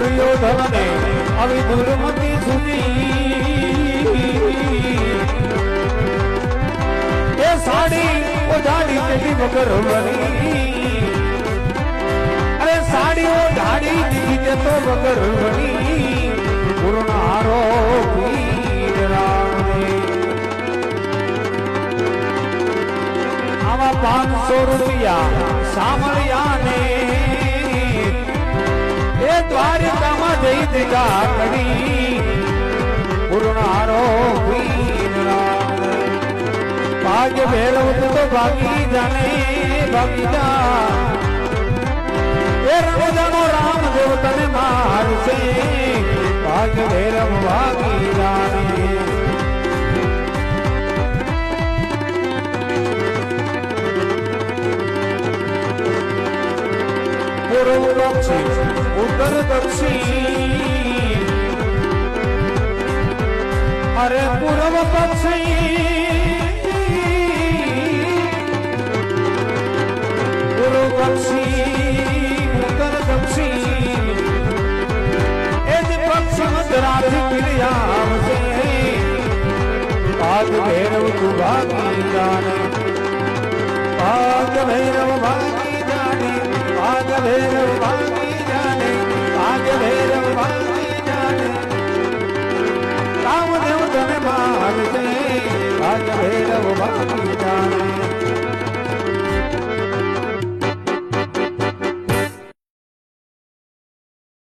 दुर्योधन ने अभी दुर्मति सुनी ये साड़ी उजाड़ी तेरी मगर बनी अरे साड़ी उजाड़ी दिखी ते तो मगर बनी गुरुनारो वीर राम ने आवा 500 रुपया सामरिया ने ये द्वारिका में जई दिगा कड़ी गुरुनारो वीर राम भाग्य भैरव तो भागी जाने भागी जा ये राम जानो राम देव तने मार से भाग्य भैरव भागी जाने पूर्व दक्षिण उत्तर दक्षिण अरे पूर्व पश्चिम पूर्व पश्चिम उत्तर दक्षिण एज पश्चिम राधि क्रिया से भाग भैरव तू भागी जाने भाग भैरव भागी जाने भाग भैरव भागी जाने भाग भैरव भागी जाने रामदेव तने मार से भाग भैरव भागी जाने